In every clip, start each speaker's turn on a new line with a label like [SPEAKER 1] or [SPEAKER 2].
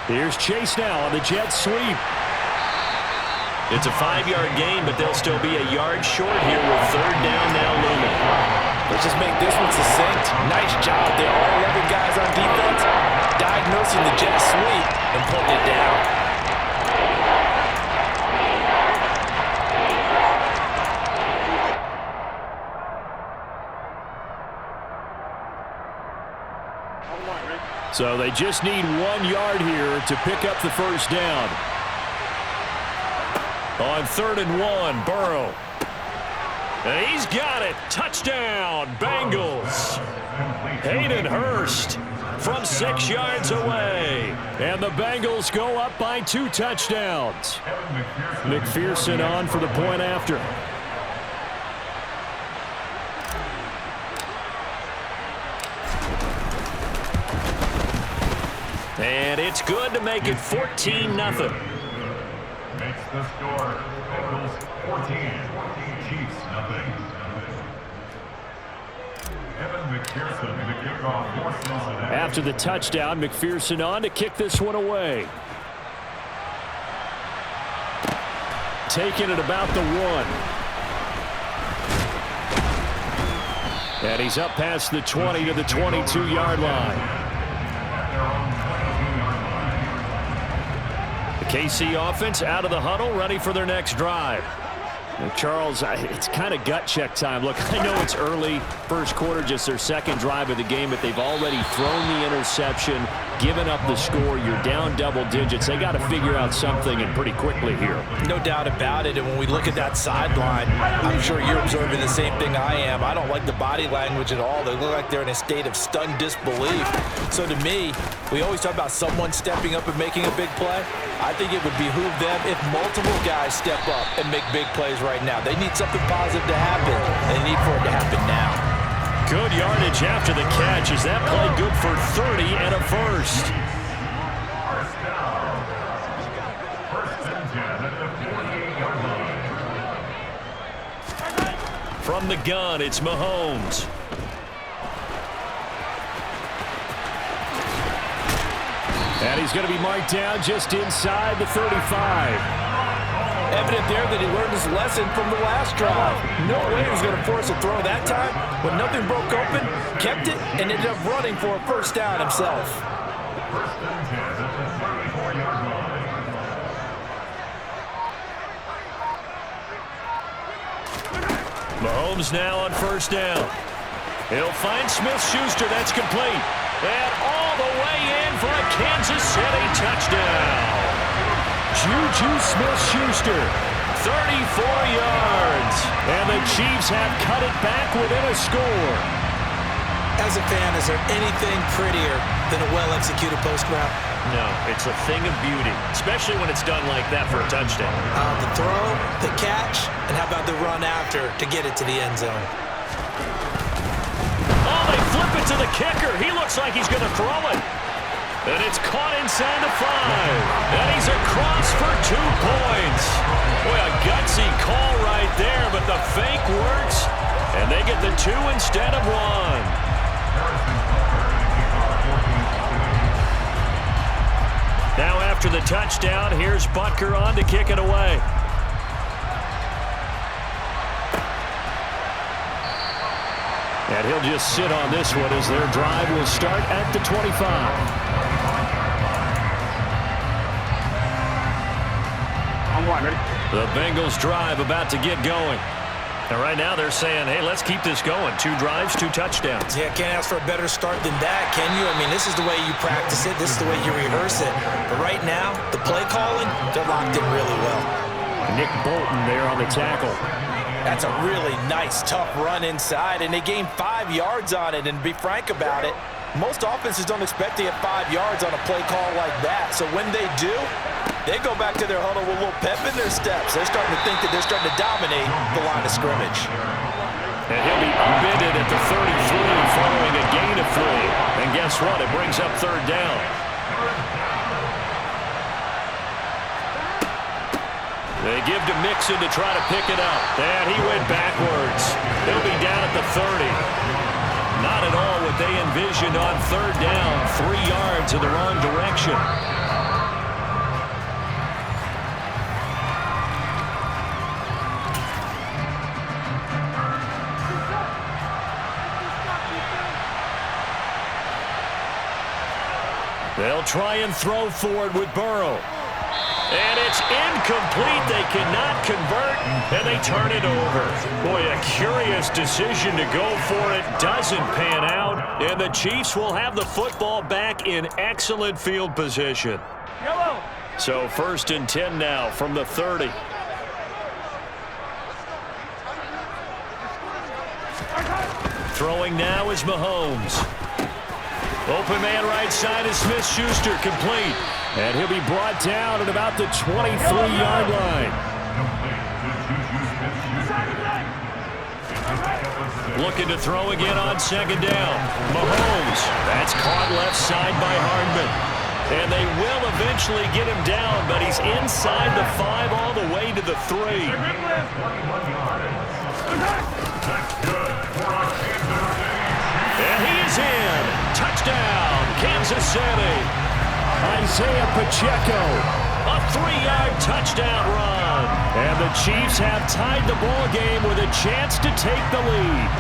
[SPEAKER 1] Here's Chase now on the jet sweep.
[SPEAKER 2] It's a 5-yard gain, but they'll still be a yard short here with third down now looming.
[SPEAKER 3] Let's just make this one succinct. Nice job there. All 11 guys on defense diagnosing the jet sweep and putting it down.
[SPEAKER 1] So they just need 1 yard here to pick up the first down. On 3rd and 1, Burrow. And he's got it. Touchdown, Bengals. Hayden Hurst from 6 yards away. And the Bengals go up by 2 touchdowns. McPherson on for the point after. And it's good to make it 14-0.
[SPEAKER 4] Makes the score. Bengals 14, Chiefs nothing. Evan McPherson, the kickoff forces it.
[SPEAKER 1] After the touchdown, McPherson on to kick this one away. Taking it about the 1. And he's up past the 20 to the 22-yard line. KC offense out of the huddle, ready for their next drive. And Charles, it's kind of gut check time. Look, I know it's early, first quarter, just their second drive of the game, but they've already thrown the interception, given up the score. You're down double digits. They got to figure out something, and pretty quickly here.
[SPEAKER 3] No doubt about it. And when we look at that sideline, I'm sure you're observing the same thing I am. I don't like the body language at all. They look like they're in a state of stunned disbelief. So to me, we always talk about someone stepping up and making a big play. I think it would behoove them if multiple guys step up and make big plays right now. They need something positive to happen. They need for it to happen now.
[SPEAKER 1] Good yardage after the catch. Is that play good for 30 and a first? From the gun, it's Mahomes. And he's going to be marked down just inside the 35.
[SPEAKER 3] Evident there that he learned his lesson from the last drive. No way he was going to force a throw that time. When nothing broke open, kept it, and ended up running for a first down himself.
[SPEAKER 1] Mahomes now on first down. He'll find Smith-Schuster. That's complete. And all the way in for a Kansas City touchdown. Juju Smith-Schuster, 34 yards. And the Chiefs have cut it back within a score.
[SPEAKER 5] As a fan, is there anything prettier than a well-executed post route?
[SPEAKER 1] No, it's a thing of beauty, especially when it's done like that for a touchdown.
[SPEAKER 5] The throw, the catch, and how about the run after to get it to the end zone?
[SPEAKER 1] Oh, they flip it to the kicker. He looks like he's going to throw it. And it's caught inside the 5. And he's across for 2 points. Boy, a gutsy call right there, but the fake works. And they get the 2 instead of 1. Now after the touchdown, here's Butker on to kick it away. And he'll just sit on this one as their drive will start at the 25. The Bengals drive about to get going. And right now they're saying, hey, let's keep this going. 2 drives, 2 touchdowns.
[SPEAKER 5] Yeah, can't ask for a better start than that, can you? I mean, this is the way you practice it. This is the way you rehearse it. But right now, the play calling, they're locked in really well.
[SPEAKER 1] Nick Bolton there on the tackle.
[SPEAKER 3] That's a really nice, tough run inside, and they gained 5 yards on it. And to be frank about it, most offenses don't expect to get 5 yards on a play call like that. So when they do, they go back to their huddle with a little pep in their steps. They're starting to think that they're starting to dominate the line of scrimmage.
[SPEAKER 1] And he'll be upended at the 33 following a gain of 3. And guess what? It brings up third down. They give to Mixon to try to pick it up. And he went backwards. He'll be down at the 30. Not at all what they envisioned on third down. 3 yards in the wrong direction. They'll try and throw for it with Burrow. And it's incomplete. They cannot convert, and they turn it over. Boy, a curious decision to go for it. Doesn't pan out, and the Chiefs will have the football back in excellent field position. So 1st and 10 now from the 30. Throwing now is Mahomes. Open man right side is Smith-Schuster, complete. And he'll be brought down at about the 23-yard line. Looking to throw again on 2nd down. Mahomes. That's caught left side by Hardman. And they will eventually get him down, but he's inside the 5 all the way to the 3. And he is in. Touchdown, Kansas City. Isaiah Pacheco. A 3-yard touchdown run. And the Chiefs have tied the ball game with a chance to take the lead.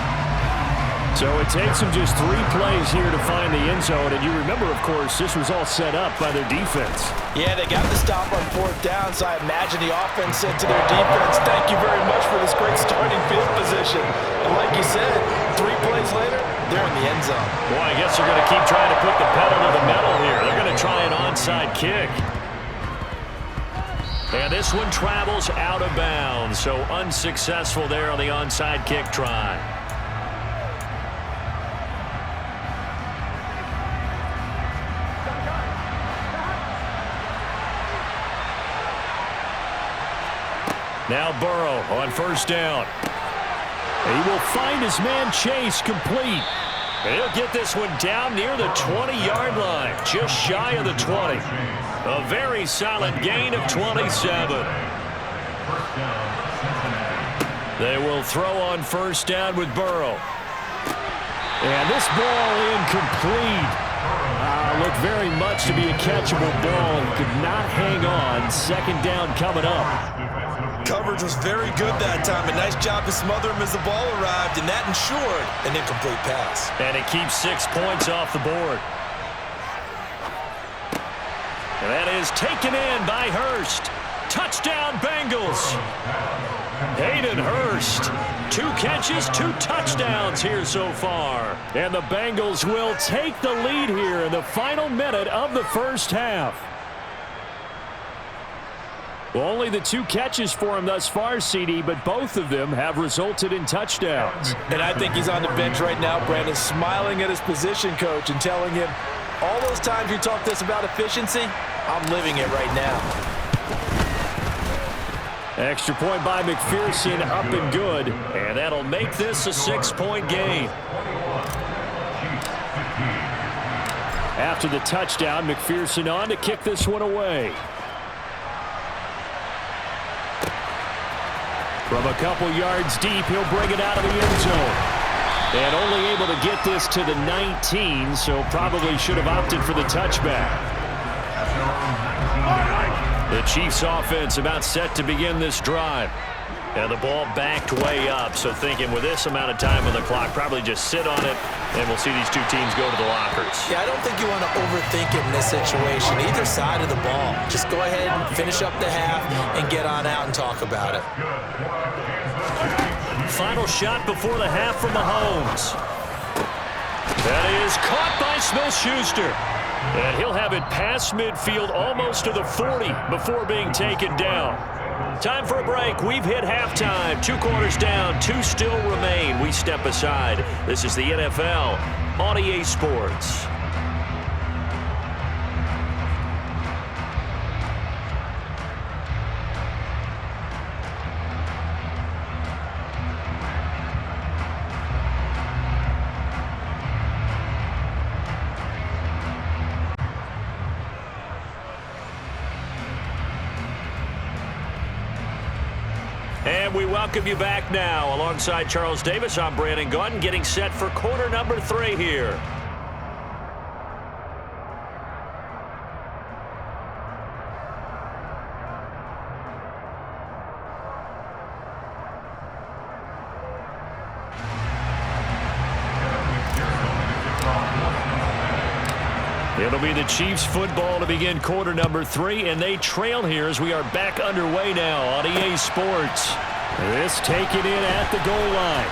[SPEAKER 1] So it takes them just 3 plays here to find the end zone. And you remember, of course, this was all set up by their defense.
[SPEAKER 3] Yeah, they got the stop on 4th down, so I imagine the offense said to their defense, thank you very much for this great starting field position. And like you said, 3 plays later, they're in the end zone.
[SPEAKER 1] Boy, I guess they're going to keep trying to put the pedal to the metal here. They're going to try an onside kick. And this one travels out of bounds, so unsuccessful there on the onside kick try. Now Burrow on 1st down. He will find his man Chase, complete. And he'll get this one down near the 20-yard line, just shy of the 20. A very solid gain of 27. They will throw on 1st down with Burrow. And this ball incomplete. Looked very much to be a catchable ball. Could not hang on. 2nd down coming up.
[SPEAKER 5] Coverage was very good that time. A nice job to smother him as the ball arrived, and that ensured an incomplete pass.
[SPEAKER 1] And it keeps 6 points off the board. And that is taken in by Hurst. Touchdown, Bengals. Hayden Hurst. 2 catches, 2 touchdowns here so far. And the Bengals will take the lead here in the final minute of the 1st half. Well, only the 2 catches for him thus far, CD, but both of them have resulted in touchdowns.
[SPEAKER 3] And I think he's on the bench right now, Brandon, smiling at his position coach and telling him, all those times you talked to us about efficiency, I'm living it right now.
[SPEAKER 1] Extra point by McPherson, up and good. And that'll make this a 6-point game. After the touchdown, McPherson on to kick this one away. From a couple yards deep, he'll bring it out of the end zone. And only able to get this to the 19, so probably should have opted for the touchback. The Chiefs offense about set to begin this drive. And the ball backed way up, so thinking with this amount of time on the clock, probably just sit on it, and we'll see these 2 teams go to the lockers.
[SPEAKER 5] Yeah, I don't think you want to overthink it in this situation, either side of the ball. Just go ahead and finish up the half and get on out and talk about it.
[SPEAKER 1] Final shot before the half from Mahomes. That is caught by Smith-Schuster. And he'll have it past midfield almost to the 40 before being taken down. Time for a break. We've hit halftime. 2 quarters down. 2 still remain. We step aside. This is the NFL on EA Sports. And we welcome you back now. Alongside Charles Davis, I'm Brandon Gaudin, getting set for quarter number 3 here. It'll be the Chiefs football to begin quarter number 3, and they trail here as we are back underway now on EA Sports. This taken in at the goal line.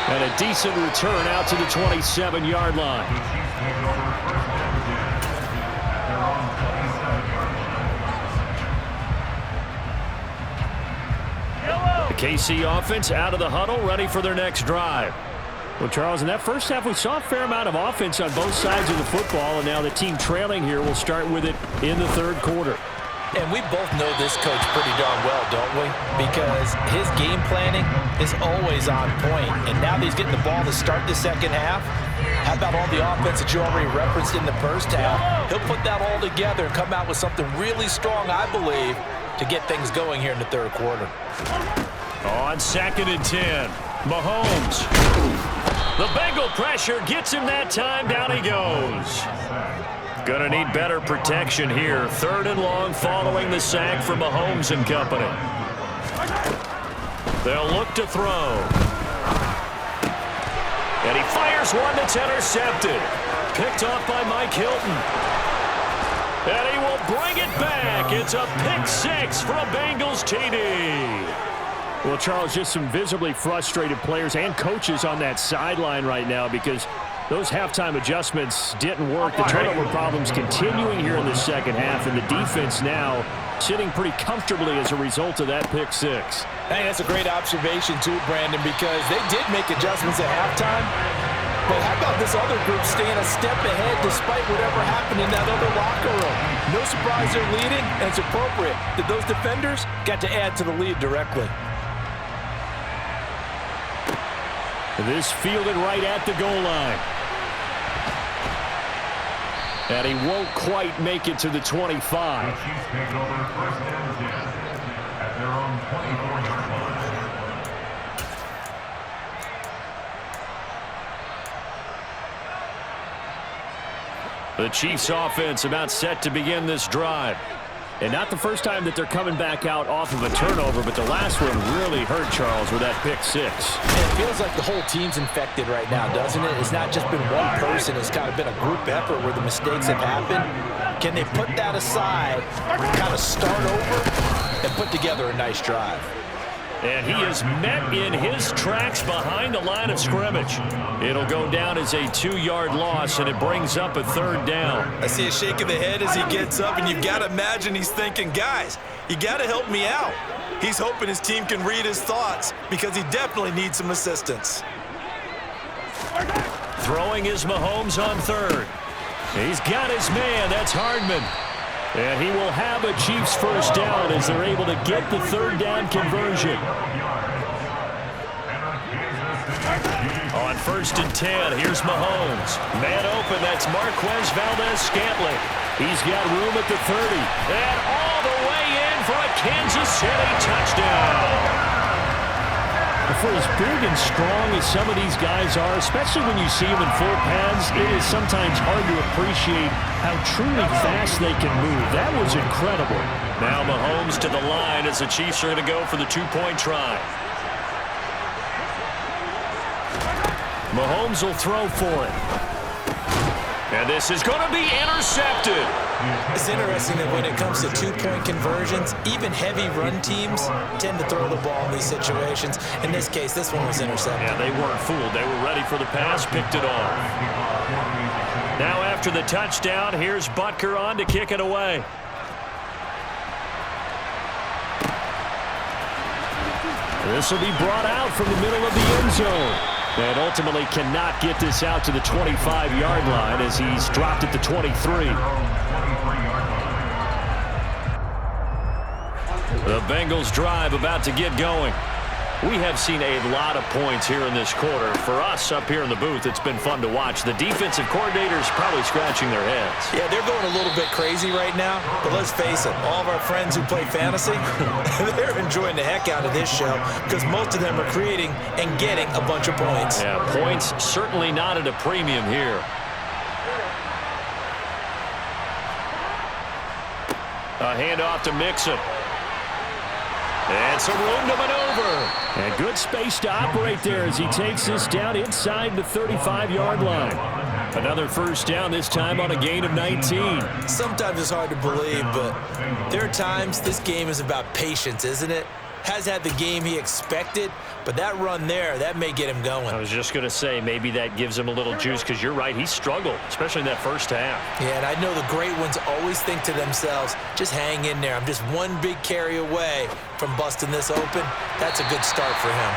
[SPEAKER 1] And a decent return out to the 27-yard line. The KC offense out of the huddle, ready for their next drive. Well, Charles, in that first half, we saw a fair amount of offense on both sides of the football, and now the team trailing here will start with it in the third quarter.
[SPEAKER 3] And we both know this coach pretty darn well, don't we? Because his game planning is always on point. And now that he's getting the ball to start the second half, how about all the offense that you already referenced in the first half? He'll put that all together and come out with something really strong, I believe, to get things going here in the third quarter.
[SPEAKER 1] On 2nd and 10, Mahomes. The Bengal pressure gets him that time. Down he goes. Gonna need better protection here. 3rd and long following the sack from Mahomes and company. They'll look to throw. And he fires one that's intercepted. Picked off by Mike Hilton. And he will bring it back. It's a pick 6 for a Bengals TD. Well, Charles, just some visibly frustrated players and coaches on that sideline right now because those halftime adjustments didn't work. The turnover problems continuing here in the second half, and the defense now sitting pretty comfortably as a result of that pick 6.
[SPEAKER 3] Hey, that's a great observation too, Brandon, because they did make adjustments at halftime. But how about this other group staying a step ahead despite whatever happened in that other locker room? No surprise they're leading, and it's appropriate that those defenders got to add to the lead directly.
[SPEAKER 1] This fielded right at the goal line. And he won't quite make it to the 25.
[SPEAKER 4] The Chiefs take over 1st and 10 at their own 24-yard line.
[SPEAKER 1] The Chiefs offense about set to begin this drive. And not the first time that they're coming back out off of a turnover, but the last one really hurt Charles with that pick 6.
[SPEAKER 3] And it feels like the whole team's infected right now, doesn't it? It's not just been one person. It's kind of been a group effort where the mistakes have happened. Can they put that aside, kind of start over, and put together a nice drive?
[SPEAKER 1] And he is met in his tracks behind the line of scrimmage. It'll go down as a 2-yard loss, and it brings up a 3rd down.
[SPEAKER 5] I see a shake of the head as he gets up, and you've got to imagine he's thinking, guys, you got to help me out. He's hoping his team can read his thoughts because he definitely needs some assistance.
[SPEAKER 1] Throwing is Mahomes on 3rd. He's got his man. That's Hardman. And he will have a Chiefs first down as they're able to get the 3rd down conversion. On 1st and 10, here's Mahomes. Man open, that's Marquez Valdez-Scantling. He's got room at the 30. And all the way in for a Kansas City touchdown. For as big and strong as some of these guys are, especially when you see them in full pads, it is sometimes hard to appreciate how truly fast they can move. That was incredible. Now Mahomes to the line as the Chiefs are going to go for the 2-point try. Mahomes will throw for it. And this is going to be intercepted.
[SPEAKER 5] It's interesting that when it comes to 2-point conversions, even heavy run teams tend to throw the ball in these situations. In this case, this one was intercepted.
[SPEAKER 1] Yeah, they weren't fooled. They were ready for the pass, picked it off. Now after the touchdown, here's Butker on to kick it away. This will be brought out from the middle of the end zone. And ultimately cannot get this out to the 25-yard line as he's dropped at the 23. The Bengals drive about to get going. We have seen a lot of points here in this quarter. For us up here in the booth, it's been fun to watch. The defensive coordinators probably scratching their heads.
[SPEAKER 5] Yeah, they're going a little bit crazy right now, but let's face it, all of our friends who play fantasy, they're enjoying the heck out of this show because most of them are creating and getting a bunch of points.
[SPEAKER 1] Yeah, points certainly not at a premium here. A handoff to Mixon. And some room to maneuver. over. And good space to operate there as he takes this down inside the 35-yard line. Another first down, this time on a gain of 19.
[SPEAKER 5] Sometimes it's hard to believe, but there are times this game is about patience, isn't it? Has had the game he expected, but that run there, that may get him going.
[SPEAKER 1] I was just going to say, maybe that gives him a little juice, because you're right, he struggled, especially in that first half.
[SPEAKER 5] Yeah, and I know the great ones always think to themselves, just hang in there. I'm just one big carry away from busting this open. That's a good start for him.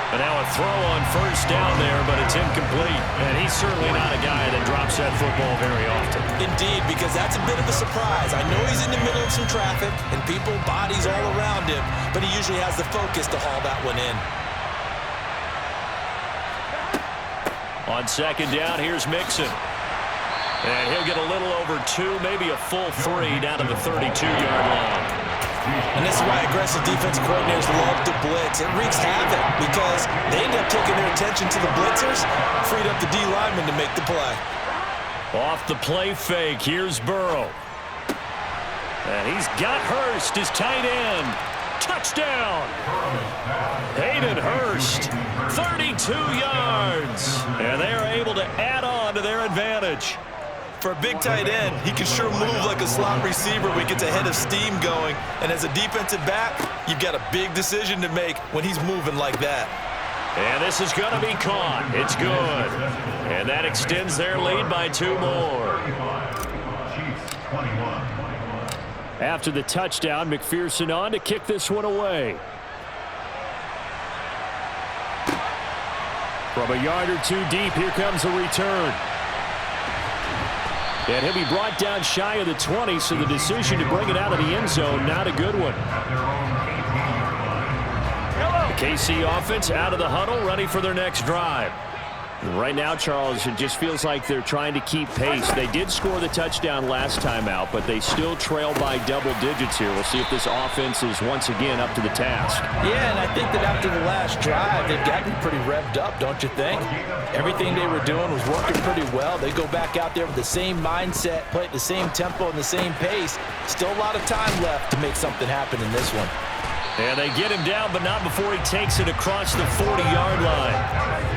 [SPEAKER 1] And now a throw on first down there, but it's incomplete. And he's certainly not a guy that drops that football very often.
[SPEAKER 5] Indeed, because that's a bit of a surprise. I know he's in the middle of some traffic and people, bodies all around him, but he usually has the focus to haul that one in.
[SPEAKER 1] On second down, here's Mixon. And he'll get a little over 2, maybe a full 3 down to the 32-yard line.
[SPEAKER 5] And this is why aggressive defensive coordinators love to blitz. It wreaks havoc because they end up taking their attention to the blitzers, freed up the D lineman to make the play.
[SPEAKER 1] Off the play fake, here's Burrow. And he's got Hurst, his tight end. Touchdown! Hayden Hurst, 32 yards. And they are able to add on to their advantage.
[SPEAKER 5] For a big tight end, he can sure move like a slot receiver when he gets a head of steam going. And as a defensive back, you've got a big decision to make when he's moving like that.
[SPEAKER 1] And this is going to be caught. It's good. And that extends their lead by 2 more. After the touchdown, McPherson on to kick this one away. From a yard or 2 deep, here comes a return. And he'll be brought down shy of the 20, so the decision to bring it out of the end zone, not a good one. The KC offense out of the huddle, ready for their next drive. Right now, Charles, it just feels like they're trying to keep pace. They did score the touchdown last time out, but they still trail by double digits here. We'll see if this offense is once again up to the task.
[SPEAKER 3] Yeah, and I think that after the last drive, they've gotten pretty revved up, don't you think? Everything they were doing was working pretty well. They go back out there with the same mindset, play at the same tempo and the same pace. Still a lot of time left to make something happen in this one.
[SPEAKER 1] And they get him down, but not before he takes it across the 40-yard line.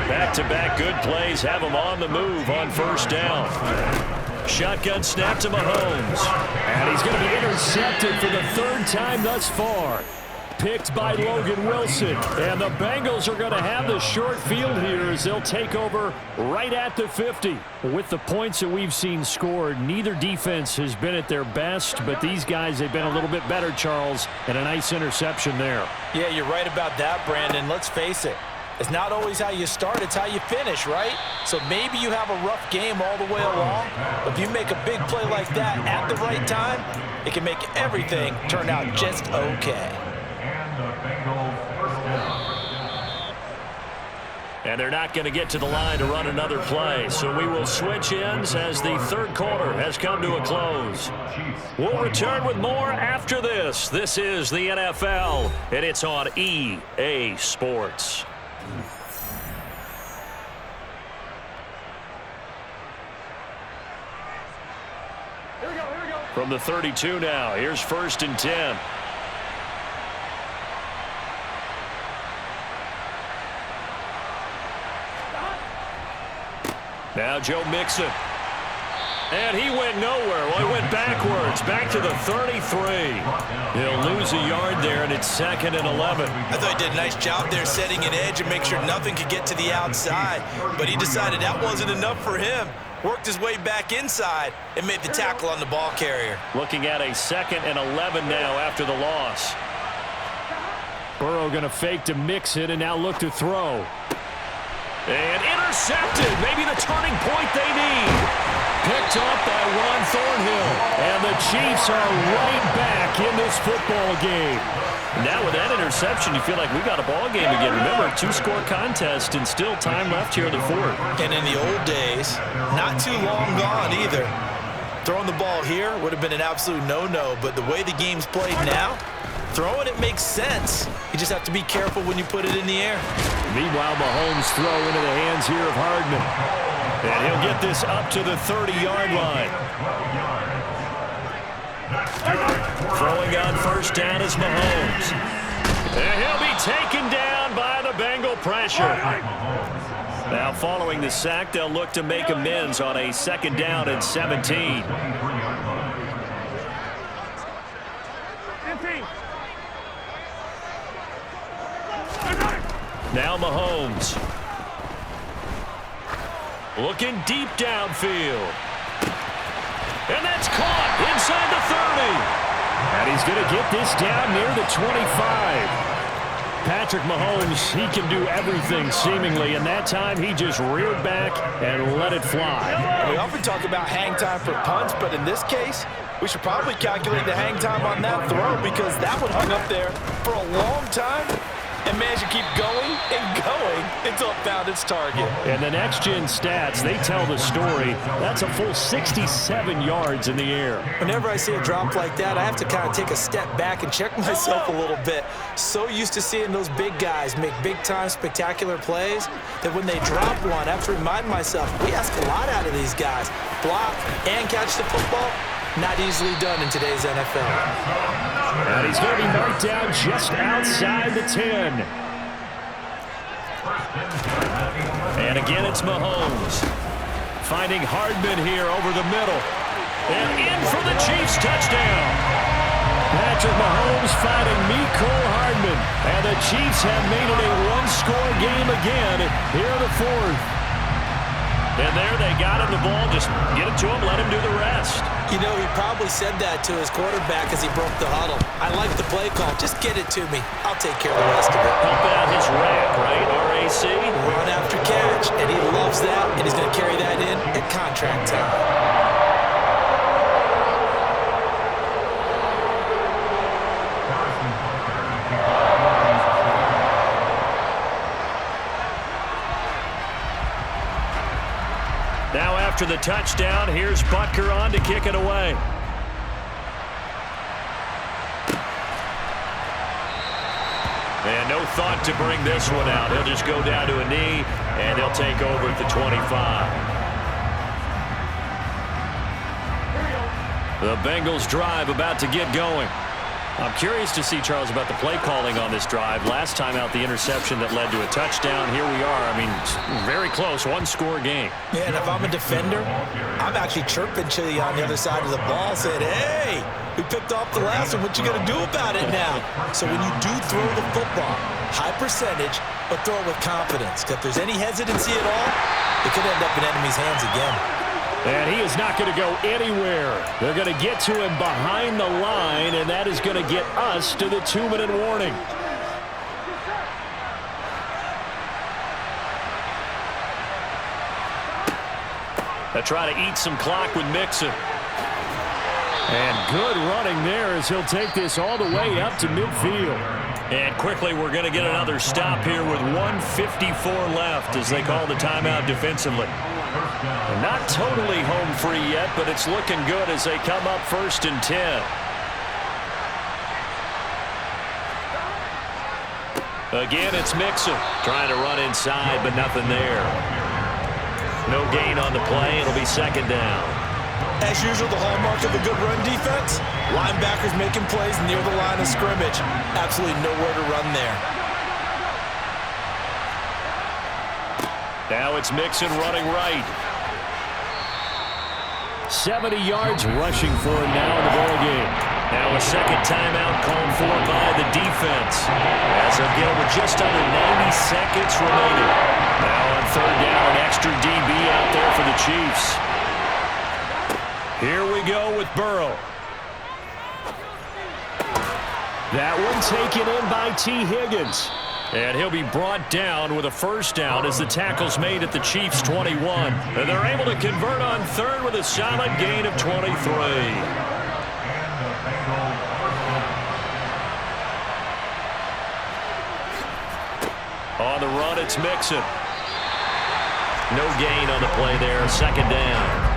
[SPEAKER 1] Back-to-back good plays have him on the move on first down. Shotgun snap to Mahomes. And he's going to be intercepted for the 3rd time thus far. Picked by Logan Wilson. And the Bengals are going to have the short field here as they'll take over right at the 50. With the points that we've seen scored, neither defense has been at their best, but these guys, they've been a little bit better, Charles, and a nice interception there.
[SPEAKER 3] Yeah, you're right about that, Brandon. Let's face it. It's not always how you start, it's how you finish, right? So maybe you have a rough game all the way along, but if you make a big play like that at the right time, it can make everything turn out just okay.
[SPEAKER 1] And they're not going to get to the line to run another play. So we will switch ends as the 3rd quarter has come to a close. We'll return with more after this. This is the NFL, and it's on EA Sports. From the 32 now, here's 1st and 10. Now Joe Mixon. And he went nowhere. Well, he went backwards, back to the 33. He'll lose a yard there, and it's 2nd and 11.
[SPEAKER 5] I thought he did a nice job there setting an edge and make sure nothing could get to the outside. But he decided that wasn't enough for him. Worked his way back inside and made the tackle on the ball carrier.
[SPEAKER 1] Looking at a 2nd and 11 now after the loss. Burrow going to fake to Mixon and now look to throw. And intercepted. Maybe the turning point they need. Picked up by Ron Thornhill. And the Chiefs are right back in this football game. Now with that interception, you feel like we got a ball game again. Remember, 2-score contest and still time left here in the 4th.
[SPEAKER 5] And in the old days, not too long gone either. Throwing the ball here would have been an absolute no-no, but the way the game's played now, throwing it makes sense. You just have to be careful when you put it in the air.
[SPEAKER 1] Meanwhile, Mahomes throw into the hands here of Hardman. And he'll get this up to the 30-yard line. Throwing on first down is Mahomes. And he'll be taken down by the Bengal pressure. Now following the sack, they'll look to make amends on a 2nd down and 17. Now Mahomes. Looking deep downfield. And that's caught inside the 30. And he's going to get this down near the 25. Patrick Mahomes, he can do everything seemingly, and that time he just reared back and let it fly.
[SPEAKER 3] We often talk about hang time for punts, but in this case, we should probably calculate the hang time on that throw because that one hung up there for a long time and managed to keep going and going until it found its target.
[SPEAKER 1] And the next-gen stats, they tell the story. That's a full 67 yards in the air.
[SPEAKER 3] Whenever I see a drop like that, I have to kind of take a step back and check myself a little bit. So used to seeing those big guys make big-time spectacular plays that when they drop one, I have to remind myself, we ask a lot out of these guys. Block and catch the football, not easily done in today's NFL.
[SPEAKER 1] And he's going to be marked down just outside the 10. And again, it's Mahomes. Finding Hardman here over the middle. And in for the Chiefs touchdown. Patrick Mahomes finding Mecole Hardman. And the Chiefs have made it a one-score game again here in the 4th. And there they got him the ball. Just get it to him, let him do the rest.
[SPEAKER 3] You know, he probably said that to his quarterback as he broke the huddle. I like the play call. Just get it to me. I'll take care of the rest of it.
[SPEAKER 1] Helping out his rack, right? RAC?
[SPEAKER 3] Run after catch, and he loves that, and he's going to carry that in at contract time.
[SPEAKER 1] Now after the touchdown, here's Butker on to kick it away. And no thought to bring this one out. He'll just go down to a knee, and he'll take over at the 25. The Bengals drive about to get going. I'm curious to see, Charles, about the play calling on this drive. Last time out, the interception that led to a touchdown. Here we are. I mean, very close, one-score game.
[SPEAKER 3] Yeah, and if I'm a defender, I'm actually chirping Chili on the other side of the ball, saying, hey, we picked off the last one. What you going to do about it now? So when you do throw the football, high percentage, but throw it with confidence. Because if there's any hesitancy at all, it could end up in enemy's hands again.
[SPEAKER 1] And he is not going to go anywhere. They're going to get to him behind the line, and that is going to get us to the 2-minute warning. They try to eat some clock with Mixon. And good running there as he'll take this all the way up to midfield. And quickly we're going to get another stop here with 1:54 left as they call the timeout defensively. And not totally home free yet, but it's looking good as they come up 1st and 10. Again, it's Mixon trying to run inside, but nothing there. No gain on the play. It'll be 2nd down.
[SPEAKER 3] As usual, the hallmark of a good run defense, linebackers making plays near the line of scrimmage. Absolutely nowhere to run there.
[SPEAKER 1] Now it's Mixon running right. 70 yards rushing for him now in the ball game. Now a second timeout called for by the defense. As they'll get with just under 90 seconds remaining. Now on 3rd down, an extra DB out there for the Chiefs. Here we go with Burrow. That one taken in by T. Higgins. And he'll be brought down with a 1st down as the tackle's made at the Chiefs' 21. And they're able to convert on 3rd with a solid gain of 23. On the run, it's Mixon. No gain on the play there, 2nd down.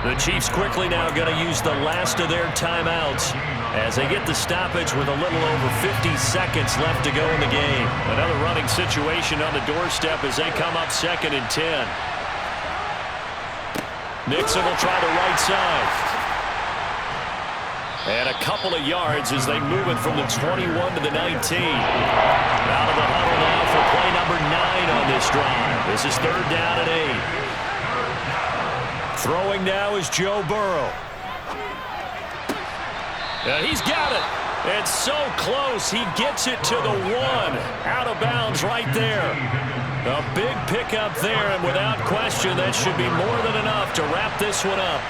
[SPEAKER 1] The Chiefs quickly now going to use the last of their timeouts as they get the stoppage with a little over 50 seconds left to go in the game. Another running situation on the doorstep as they come up 2nd and 10. Mixon will try the right side. And a couple of yards as they move it from the 21 to the 19. Out of the huddle now for play number 9 on this drive. This is 3rd down and 8. Throwing now is Joe Burrow. He's got it. It's so close. He gets it to the 1. Out of bounds right there. A big pickup there, and without question, that should be more than enough to wrap this one up.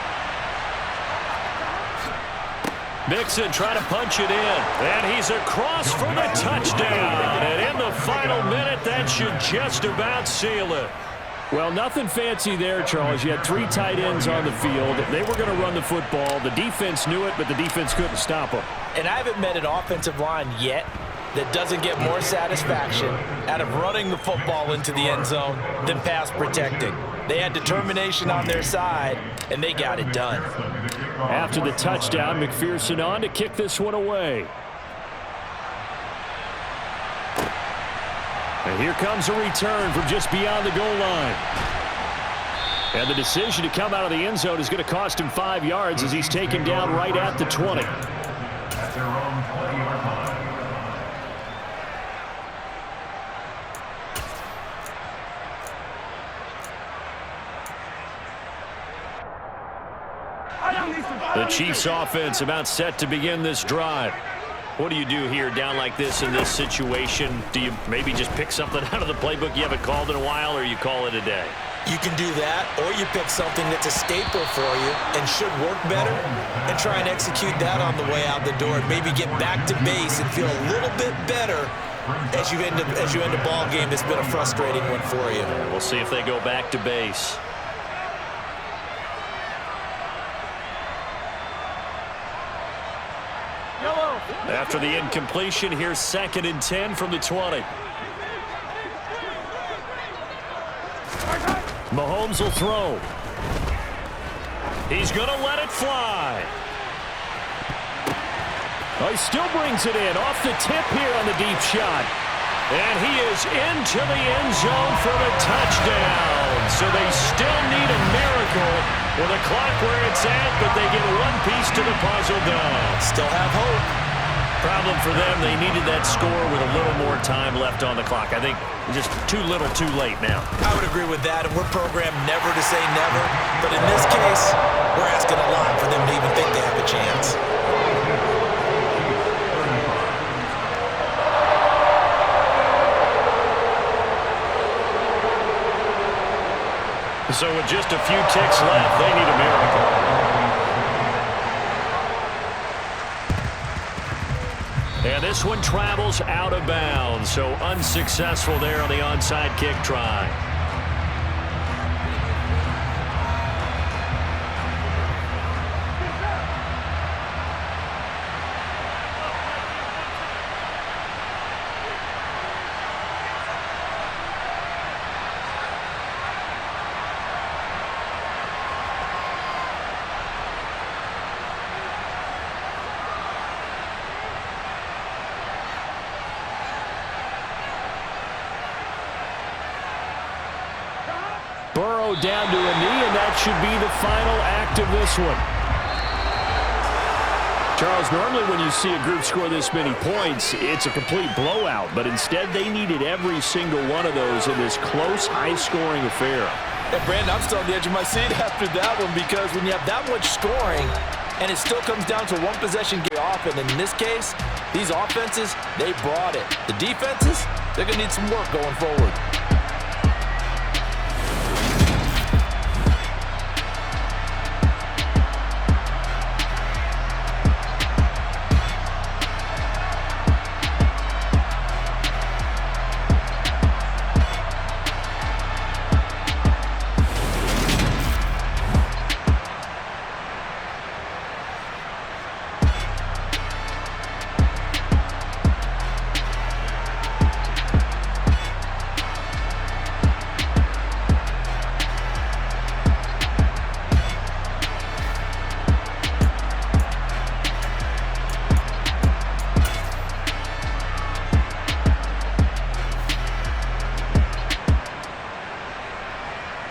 [SPEAKER 1] Mixon trying to punch it in, and he's across for the touchdown. And in the final minute, that should just about seal it.
[SPEAKER 2] Well, nothing fancy there, Charles. You had 3 tight ends on the field. They were going to run the football. The defense knew it, but the defense couldn't stop them.
[SPEAKER 3] And I haven't met an offensive line yet that doesn't get more satisfaction out of running the football into the end zone than pass protecting. They had determination on their side, and they got it done.
[SPEAKER 2] After the touchdown, McPherson on to kick this one away. And here comes a return from just beyond the goal line. And the decision to come out of the end zone is going to cost him 5 yards as he's taken down right at the 20.
[SPEAKER 4] At their own 20-yard line.
[SPEAKER 1] The Chiefs offense about set to begin this drive. What do you do here down like this in this situation? Do you maybe just pick something out of the playbook you haven't called in a while, or you call it a day?
[SPEAKER 5] You can do that, or you pick something that's a staple for you and should work better and try and execute that on the way out the door and maybe get back to base and feel a little bit better as you end a ball game that's been a frustrating one for you.
[SPEAKER 1] We'll see if they go back to base. After the incompletion, here's 2nd and 10 from the 20. Mahomes will throw. He's going to let it fly. Oh, he still brings it in off the tip here on the deep shot. And he is into the end zone for the touchdown. So they still need a miracle with the clock where it's at, but they get one piece to the puzzle done.
[SPEAKER 5] Still have hope.
[SPEAKER 1] Problem for them, they needed that score with a little more time left on the clock. I think just too little too late now.
[SPEAKER 5] I would agree with that, and we're programmed never to say never. But in this case, we're asking a lot for them to even think they have a chance.
[SPEAKER 1] So with just a few ticks left, they need a miracle. And this one travels out of bounds, so unsuccessful there on the onside kick try. Burrow down to a knee, and that should be the final act of this one. Charles, normally when you see a group score this many points, it's a complete blowout, but instead they needed every single one of those in this close, high-scoring affair.
[SPEAKER 3] And Brandon, I'm still on the edge of my seat after that one, because when you have that much scoring and it still comes down to one possession get off, and in this case, these offenses, they brought it. The defenses, they're going to need some work going forward.